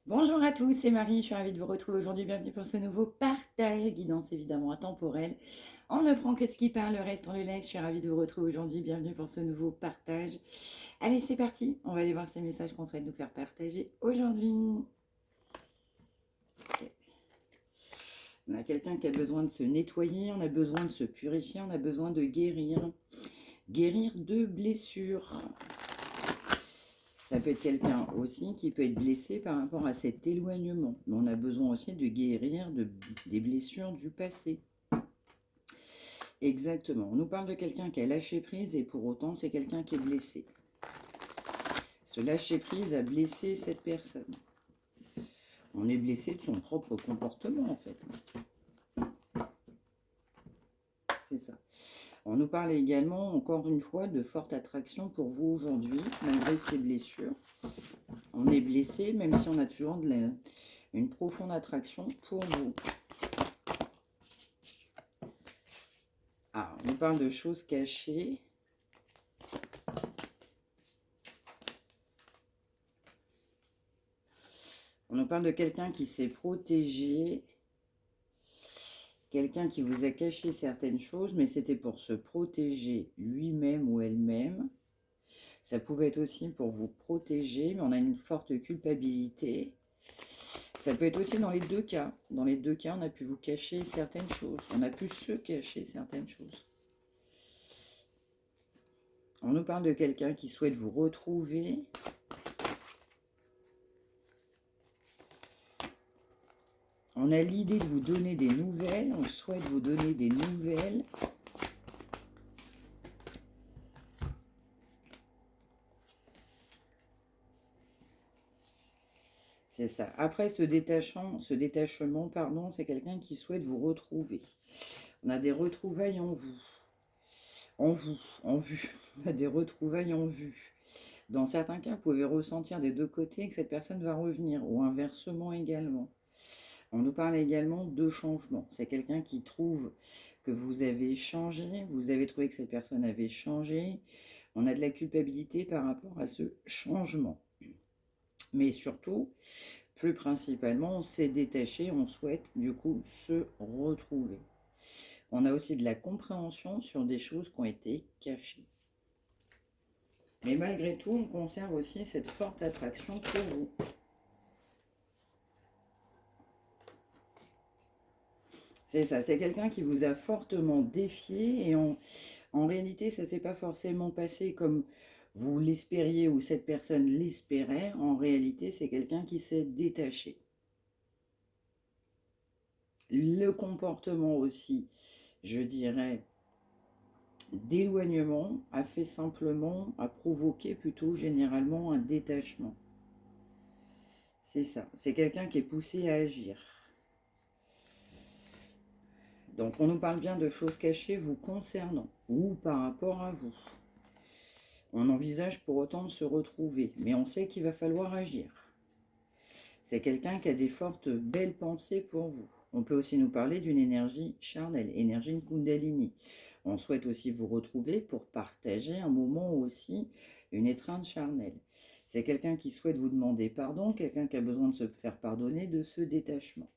Bonjour à tous, c'est Marie, je suis ravie de vous retrouver aujourd'hui. Bienvenue pour ce nouveau partage, guidance évidemment intemporelle. On ne prend que ce qui parle, le reste on le laisse. Je suis ravie de vous retrouver aujourd'hui. Bienvenue pour ce nouveau partage. Allez, c'est parti, on va aller voir ces messages qu'on souhaite nous faire partager aujourd'hui. Ok. On a quelqu'un qui a besoin de se nettoyer, on a besoin de se purifier, on a besoin de guérir. Guérir de blessures. Ça peut être quelqu'un aussi qui peut être blessé par rapport à cet éloignement. Mais on a besoin aussi de guérir des blessures du passé. Exactement. On nous parle de quelqu'un qui a lâché prise et pour autant c'est quelqu'un qui est blessé. Ce lâcher prise a blessé cette personne. On est blessé de son propre comportement en fait. C'est ça. On nous parle également, encore une fois, de forte attraction pour vous aujourd'hui, malgré ces blessures. On est blessé, même si on a toujours une profonde attraction pour vous. Ah, on nous parle de choses cachées. On nous parle de quelqu'un qui s'est protégé. Quelqu'un qui vous a caché certaines choses, mais c'était pour se protéger lui-même ou elle-même. Ça pouvait être aussi pour vous protéger, mais on a une forte culpabilité. Ça peut être aussi dans les deux cas. Dans les deux cas, on a pu vous cacher certaines choses. On a pu se cacher certaines choses. On nous parle de quelqu'un qui souhaite vous retrouver. On a l'idée de vous donner des nouvelles. On souhaite vous donner des nouvelles. C'est ça. Après ce détachement, pardon, c'est quelqu'un qui souhaite vous retrouver. On a des retrouvailles en vous. En vue. On a des retrouvailles en vue. Dans certains cas, vous pouvez ressentir des deux côtés que cette personne va revenir, ou inversement également. On nous parle également de changement. C'est quelqu'un qui trouve que vous avez changé, vous avez trouvé que cette personne avait changé. On a de la culpabilité par rapport à ce changement. Mais surtout, plus principalement, on s'est détaché, on souhaite du coup se retrouver. On a aussi de la compréhension sur des choses qui ont été cachées. Mais malgré tout, on conserve aussi cette forte attraction pour vous. C'est ça, c'est quelqu'un qui vous a fortement défié et en réalité, ça ne s'est pas forcément passé comme vous l'espériez ou cette personne l'espérait. En réalité, c'est quelqu'un qui s'est détaché. Le comportement aussi, je dirais, d'éloignement a provoqué plutôt généralement un détachement. C'est ça, c'est quelqu'un qui est poussé à agir. Donc on nous parle bien de choses cachées vous concernant ou par rapport à vous. On envisage pour autant de se retrouver, mais on sait qu'il va falloir agir. C'est quelqu'un qui a des fortes belles pensées pour vous. On peut aussi nous parler d'une énergie charnelle, énergie Kundalini. On souhaite aussi vous retrouver pour partager un moment aussi, une étreinte charnelle. C'est quelqu'un qui souhaite vous demander pardon, quelqu'un qui a besoin de se faire pardonner de ce détachement.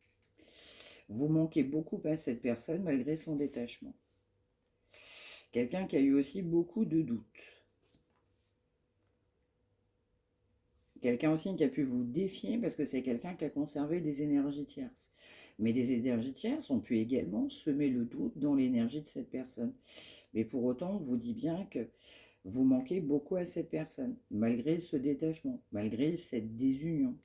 Vous manquez beaucoup à cette personne malgré son détachement. Quelqu'un qui a eu aussi beaucoup de doutes. Quelqu'un aussi qui a pu vous défier parce que c'est quelqu'un qui a conservé des énergies tierces. Mais des énergies tierces ont pu également semer le doute dans l'énergie de cette personne. Mais pour autant, on vous dit bien que vous manquez beaucoup à cette personne, malgré ce détachement, malgré cette désunion.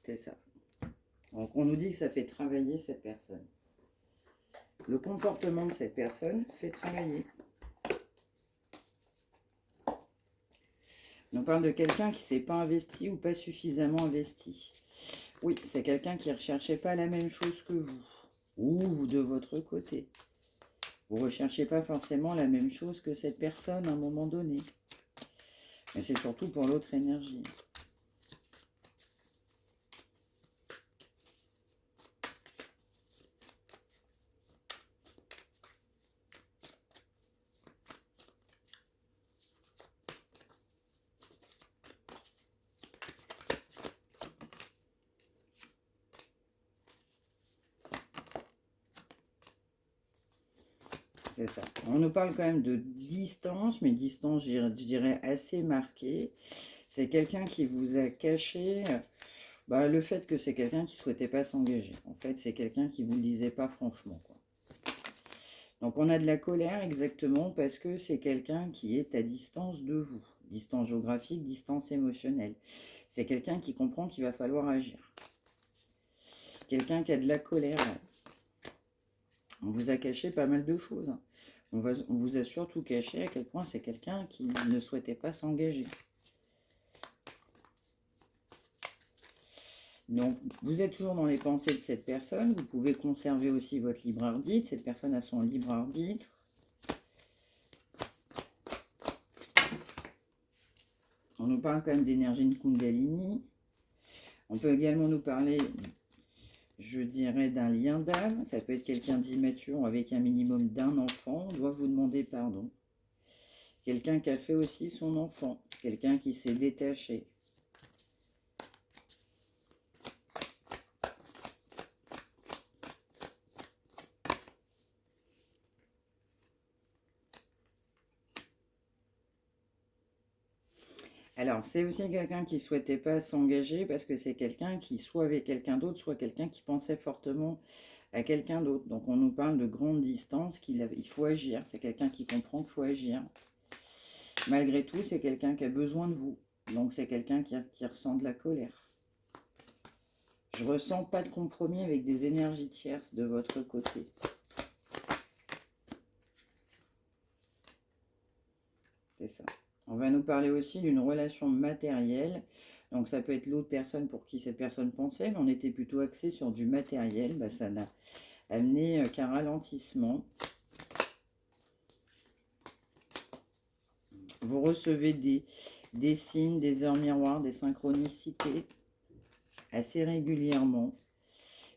C'est ça. Donc on nous dit que ça fait travailler cette personne. Le comportement de cette personne fait travailler. On parle de quelqu'un qui ne s'est pas investi ou pas suffisamment investi. Oui, c'est quelqu'un qui ne recherchait pas la même chose que vous. Ou de votre côté. Vous ne recherchez pas forcément la même chose que cette personne à un moment donné. Mais c'est surtout pour l'autre énergie. C'est ça. On nous parle quand même de distance, mais distance, je dirais, assez marquée. C'est quelqu'un qui vous a caché le fait que c'est quelqu'un qui ne souhaitait pas s'engager. En fait, c'est quelqu'un qui ne vous le disait pas franchement, quoi. Donc, on a de la colère exactement parce que c'est quelqu'un qui est à distance de vous. Distance géographique, distance émotionnelle. C'est quelqu'un qui comprend qu'il va falloir agir. Quelqu'un qui a de la colère. On vous a caché pas mal de choses. On vous a surtout caché à quel point c'est quelqu'un qui ne souhaitait pas s'engager. Donc, vous êtes toujours dans les pensées de cette personne. Vous pouvez conserver aussi votre libre arbitre. Cette personne a son libre arbitre. On nous parle quand même d'énergie de Kundalini. On peut également nous parler, je dirais, d'un lien d'âme. Ça peut être quelqu'un d'immature avec un minimum d'un enfant. On doit vous demander pardon. Quelqu'un qui a fait aussi son enfant. Quelqu'un qui s'est détaché. Alors, c'est aussi quelqu'un qui ne souhaitait pas s'engager parce que c'est quelqu'un qui, soit avec quelqu'un d'autre, soit quelqu'un qui pensait fortement à quelqu'un d'autre. Donc, on nous parle de grande distance, il faut agir. C'est quelqu'un qui comprend qu'il faut agir. Malgré tout, c'est quelqu'un qui a besoin de vous. Donc, c'est quelqu'un qui ressent de la colère. Je ressens pas de compromis avec des énergies tierces de votre côté. C'est ça. On va nous parler aussi d'une relation matérielle. Donc ça peut être l'autre personne pour qui cette personne pensait, mais on était plutôt axé sur du matériel. Ça n'a amené qu'un ralentissement. Vous recevez des signes, des heures miroirs, des synchronicités assez régulièrement.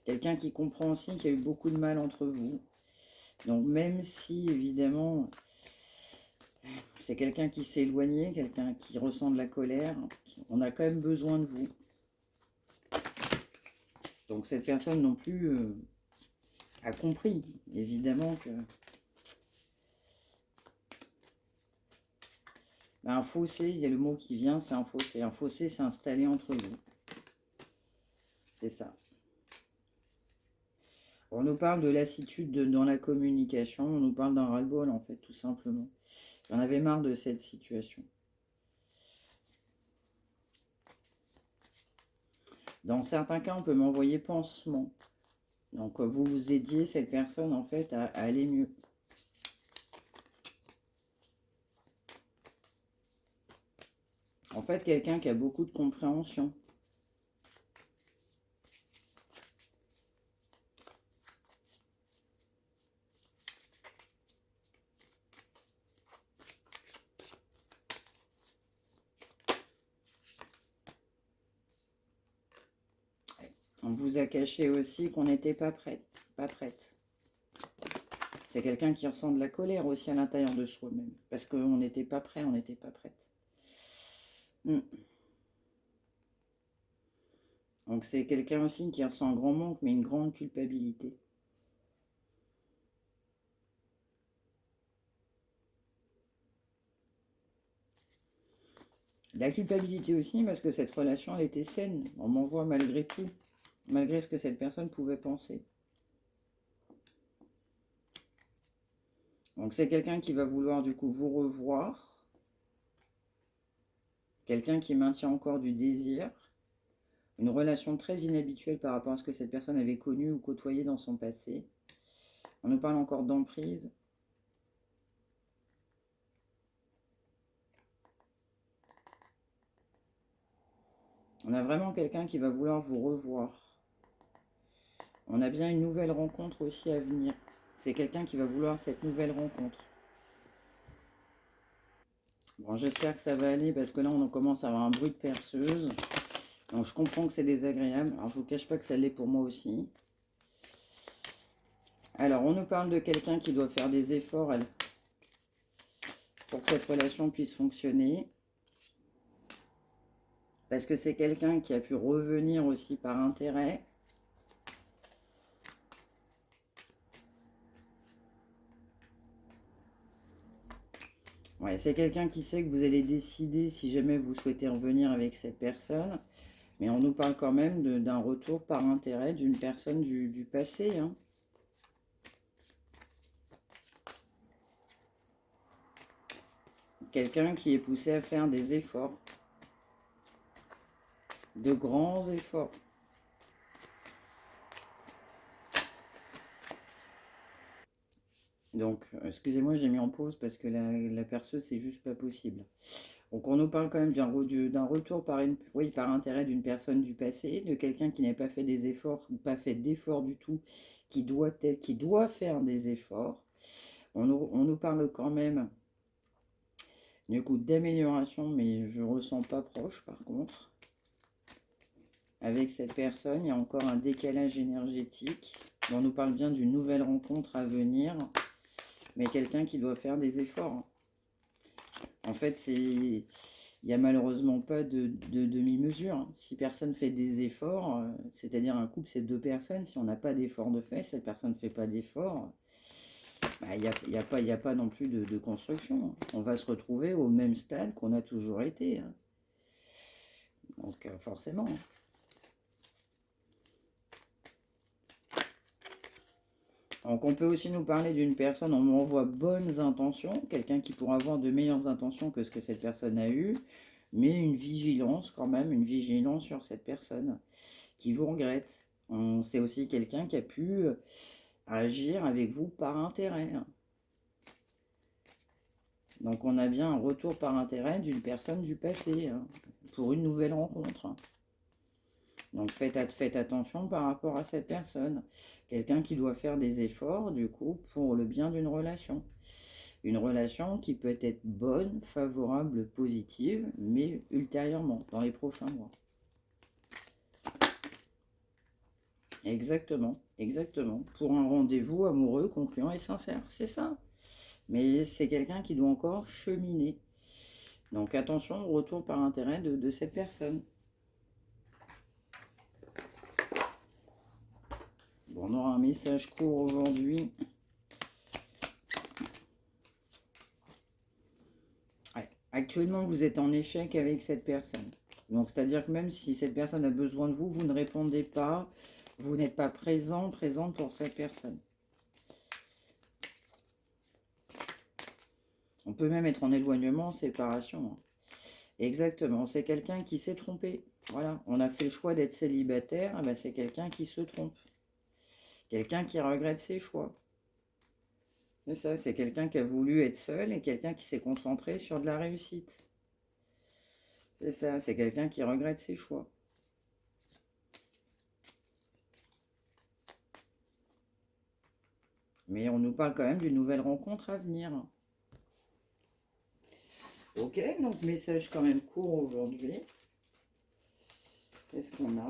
Quelqu'un qui comprend aussi qu'il y a eu beaucoup de mal entre vous. Donc même si évidemment c'est quelqu'un qui s'est éloigné, quelqu'un qui ressent de la colère, on a quand même besoin de vous. Donc cette personne non plus a compris, évidemment, que un fossé, il y a le mot qui vient, c'est un fossé. Un fossé s'est installé entre vous. C'est ça. On nous parle de lassitude dans la communication, on nous parle d'un ras-le-bol, en fait, tout simplement. J'en avais marre de cette situation. Dans certains cas, on peut m'envoyer pansement. Donc, vous vous aidiez cette personne, en fait, à aller mieux. En fait, quelqu'un qui a beaucoup de compréhension. On vous a caché aussi qu'on n'était pas prête. Pas prête. C'est quelqu'un qui ressent de la colère aussi à l'intérieur de soi-même. Parce qu'on n'était pas prêt, on n'était pas prête. Donc c'est quelqu'un aussi qui ressent un grand manque, mais une grande culpabilité. La culpabilité aussi, parce que cette relation, elle était saine. On m'envoie malgré tout, malgré ce que cette personne pouvait penser. Donc c'est quelqu'un qui va vouloir du coup vous revoir. Quelqu'un qui maintient encore du désir. Une relation très inhabituelle par rapport à ce que cette personne avait connu ou côtoyé dans son passé. On nous parle encore d'emprise. On a vraiment quelqu'un qui va vouloir vous revoir. On a bien une nouvelle rencontre aussi à venir. C'est quelqu'un qui va vouloir cette nouvelle rencontre. Bon, j'espère que ça va aller parce que là, on commence à avoir un bruit de perceuse. Donc, je comprends que c'est désagréable. Alors, je ne vous cache pas que ça l'est pour moi aussi. Alors, on nous parle de quelqu'un qui doit faire des efforts pour que cette relation puisse fonctionner. Parce que c'est quelqu'un qui a pu revenir aussi par intérêt. Ouais, c'est quelqu'un qui sait que vous allez décider si jamais vous souhaitez revenir avec cette personne. Mais on nous parle quand même d'un retour par intérêt d'une personne du passé. Hein. Quelqu'un qui est poussé à faire des efforts. De grands efforts. Donc, excusez-moi, j'ai mis en pause parce que la perceuse, c'est juste pas possible. Donc, on nous parle quand même d'un retour oui, par intérêt d'une personne du passé, de quelqu'un qui n'a pas fait des efforts, pas fait d'efforts du tout, qui doit faire des efforts. On nous parle quand même du coup d'amélioration, mais je ne ressens pas proche par contre. Avec cette personne, il y a encore un décalage énergétique. On nous parle bien d'une nouvelle rencontre à venir, mais quelqu'un qui doit faire des efforts. En fait, il n'y a malheureusement pas de demi-mesure. Si personne fait des efforts, c'est-à-dire un couple, c'est deux personnes, si on n'a pas d'effort de fait, cette personne ne fait pas d'effort, il n'y a pas non plus de construction. On va se retrouver au même stade qu'on a toujours été. Donc forcément. Donc on peut aussi nous parler d'une personne, on nous envoie bonnes intentions, quelqu'un qui pourra avoir de meilleures intentions que ce que cette personne a eu, mais une vigilance quand même, une vigilance sur cette personne qui vous regrette. C'est aussi quelqu'un qui a pu agir avec vous par intérêt. Donc on a bien un retour par intérêt d'une personne du passé pour une nouvelle rencontre. Donc faites attention par rapport à cette personne. Quelqu'un qui doit faire des efforts, du coup, pour le bien d'une relation. Une relation qui peut être bonne, favorable, positive, mais ultérieurement, dans les prochains mois. Exactement, exactement. Pour un rendez-vous amoureux, concluant et sincère, c'est ça. Mais c'est quelqu'un qui doit encore cheminer. Donc attention au retour par intérêt de cette personne. Bon, on aura un message court aujourd'hui. Ouais. Actuellement, vous êtes en échec avec cette personne. Donc, c'est-à-dire que même si cette personne a besoin de vous, vous ne répondez pas, vous n'êtes pas présente pour cette personne. On peut même être en éloignement, en séparation. Exactement, c'est quelqu'un qui s'est trompé. Voilà, on a fait le choix d'être célibataire, ben c'est quelqu'un qui se trompe. Quelqu'un qui regrette ses choix. C'est ça, c'est quelqu'un qui a voulu être seul et quelqu'un qui s'est concentré sur de la réussite. C'est ça, c'est quelqu'un qui regrette ses choix. Mais on nous parle quand même d'une nouvelle rencontre à venir. Ok, donc message quand même court aujourd'hui. Qu'est-ce qu'on a?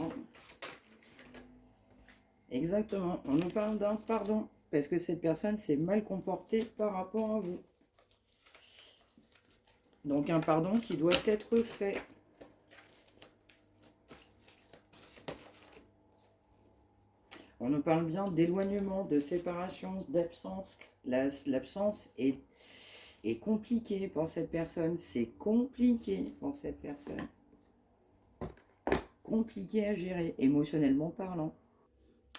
Exactement, on nous parle d'un pardon, parce que cette personne s'est mal comportée par rapport à vous. Donc un pardon qui doit être fait. On nous parle bien d'éloignement, de séparation, d'absence. L'absence est compliquée pour cette personne. C'est compliqué pour cette personne. Compliqué à gérer, émotionnellement parlant.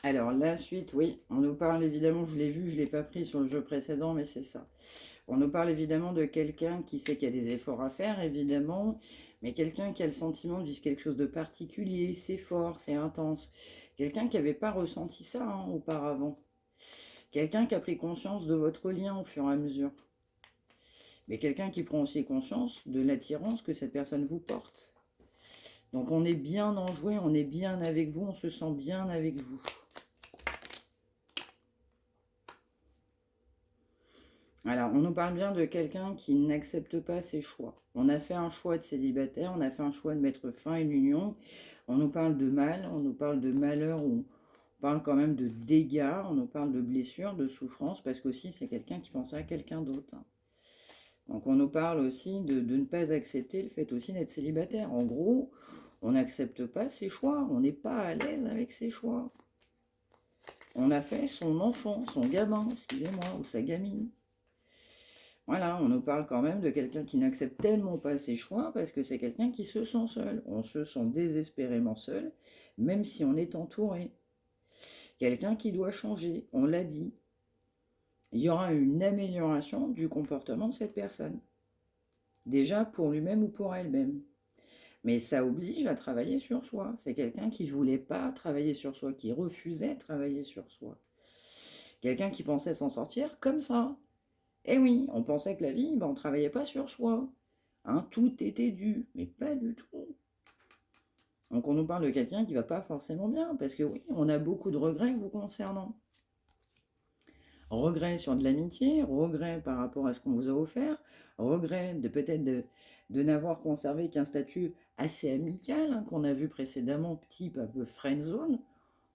Alors, la suite, oui, on nous parle évidemment, je l'ai vu, je ne l'ai pas pris sur le jeu précédent, mais c'est ça. On nous parle évidemment de quelqu'un qui sait qu'il y a des efforts à faire, évidemment, mais quelqu'un qui a le sentiment de vivre quelque chose de particulier, c'est fort, c'est intense. Quelqu'un qui n'avait pas ressenti ça auparavant. Quelqu'un qui a pris conscience de votre lien au fur et à mesure. Mais quelqu'un qui prend aussi conscience de l'attirance que cette personne vous porte. Donc on est bien enjoué, on est bien avec vous, on se sent bien avec vous. Alors, on nous parle bien de quelqu'un qui n'accepte pas ses choix. On a fait un choix de célibataire, on a fait un choix de mettre fin à une union. On nous parle de mal, on nous parle de malheur, on parle quand même de dégâts, on nous parle de blessures, de souffrances, parce qu'aussi c'est quelqu'un qui pensait à quelqu'un d'autre. Donc on nous parle aussi de ne pas accepter le fait aussi d'être célibataire. En gros, on n'accepte pas ses choix, on n'est pas à l'aise avec ses choix. On a fait son enfant, son gamin, excusez-moi, ou sa gamine. Voilà, on nous parle quand même de quelqu'un qui n'accepte tellement pas ses choix parce que c'est quelqu'un qui se sent seul. On se sent désespérément seul, même si on est entouré. Quelqu'un qui doit changer, on l'a dit. Il y aura une amélioration du comportement de cette personne. Déjà pour lui-même ou pour elle-même. Mais ça oblige à travailler sur soi. C'est quelqu'un qui ne voulait pas travailler sur soi, qui refusait de travailler sur soi. Quelqu'un qui pensait s'en sortir comme ça. Eh oui, on pensait que la vie, on ne travaillait pas sur soi. Hein, tout était dû, mais pas du tout. Donc on nous parle de quelqu'un qui ne va pas forcément bien, parce que oui, on a beaucoup de regrets vous concernant. Regrets sur de l'amitié, regrets par rapport à ce qu'on vous a offert, regrets de peut-être de n'avoir conservé qu'un statut assez amical, hein, qu'on a vu précédemment, type un peu friendzone.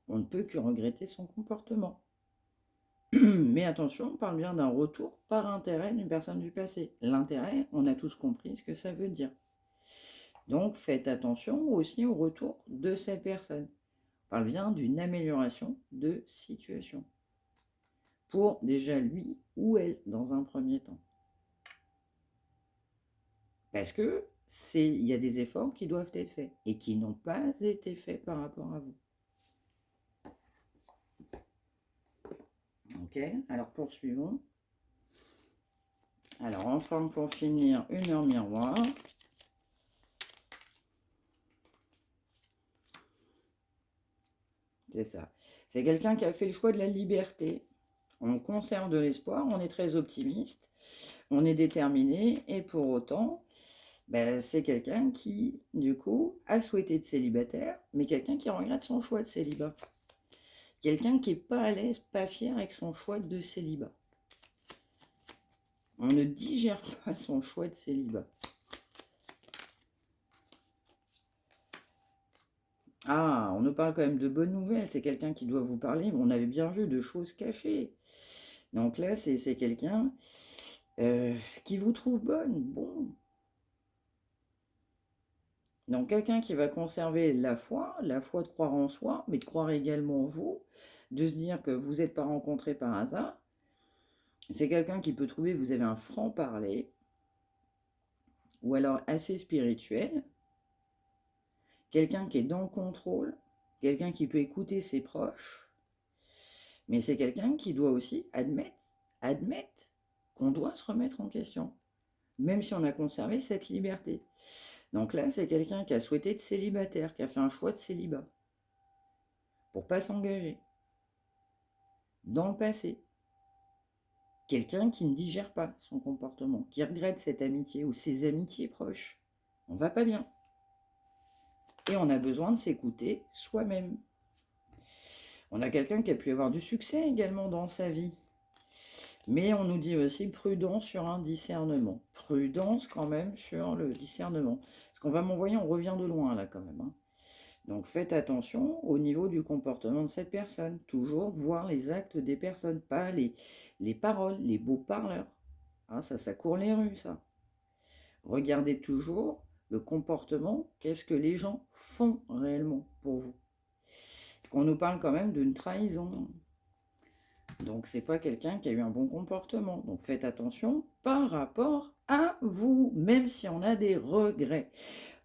On ne peut que regretter son comportement. Mais attention, on parle bien d'un retour par intérêt d'une personne du passé. L'intérêt, on a tous compris ce que ça veut dire. Donc faites attention aussi au retour de cette personne. On parle bien d'une amélioration de situation. Pour déjà lui ou elle, dans un premier temps. Parce que il y a des efforts qui doivent être faits et qui n'ont pas été faits par rapport à vous. Ok, alors poursuivons. Alors enfin pour finir, une heure miroir. C'est ça. C'est quelqu'un qui a fait le choix de la liberté. On conserve de l'espoir, on est très optimiste, on est déterminé, et pour autant, c'est quelqu'un qui, du coup, a souhaité être célibataire, mais quelqu'un qui regrette son choix de célibat. Quelqu'un qui n'est pas à l'aise, pas fier avec son choix de célibat. On ne digère pas son choix de célibat. Ah, on nous parle quand même de bonnes nouvelles. C'est quelqu'un qui doit vous parler. On avait bien vu de choses cachées. Donc là, c'est quelqu'un qui vous trouve bonne. Bon. Donc quelqu'un qui va conserver la foi de croire en soi, mais de croire également en vous, de se dire que vous n'êtes pas rencontré par hasard. C'est quelqu'un qui peut trouver que vous avez un franc-parler, ou alors assez spirituel, quelqu'un qui est dans le contrôle, quelqu'un qui peut écouter ses proches, mais c'est quelqu'un qui doit aussi admettre qu'on doit se remettre en question, même si on a conservé cette liberté. Donc là, c'est quelqu'un qui a souhaité être célibataire, qui a fait un choix de célibat, pour ne pas s'engager. Dans le passé. Quelqu'un qui ne digère pas son comportement, qui regrette cette amitié ou ses amitiés proches. On va pas bien. Et on a besoin de s'écouter soi-même. On a quelqu'un qui a pu avoir du succès également dans sa vie. Mais on nous dit aussi prudence sur un discernement. Prudence quand même sur le discernement. Parce qu'on va m'envoyer, on revient de loin là quand même. Hein. Donc faites attention au niveau du comportement de cette personne. Toujours voir les actes des personnes, pas les paroles, les beaux parleurs. Hein, ça court les rues, ça. Regardez toujours le comportement, qu'est-ce que les gens font réellement pour vous. Parce qu'on nous parle quand même d'une trahison. Donc c'est pas quelqu'un qui a eu un bon comportement. Donc faites attention par rapport à vous, même si on a des regrets.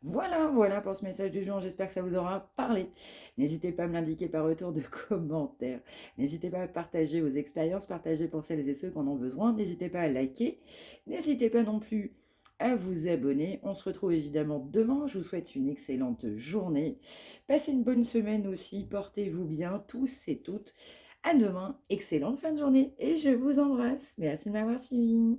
Voilà pour ce message du jour, j'espère que ça vous aura parlé. N'hésitez pas à me l'indiquer par retour de commentaires. N'hésitez pas à partager vos expériences, partager pour celles et ceux qui en ont besoin. N'hésitez pas à liker, n'hésitez pas non plus à vous abonner. On se retrouve évidemment demain, je vous souhaite une excellente journée. Passez une bonne semaine aussi, portez-vous bien tous et toutes. À demain, excellente fin de journée et je vous embrasse. Merci de m'avoir suivi.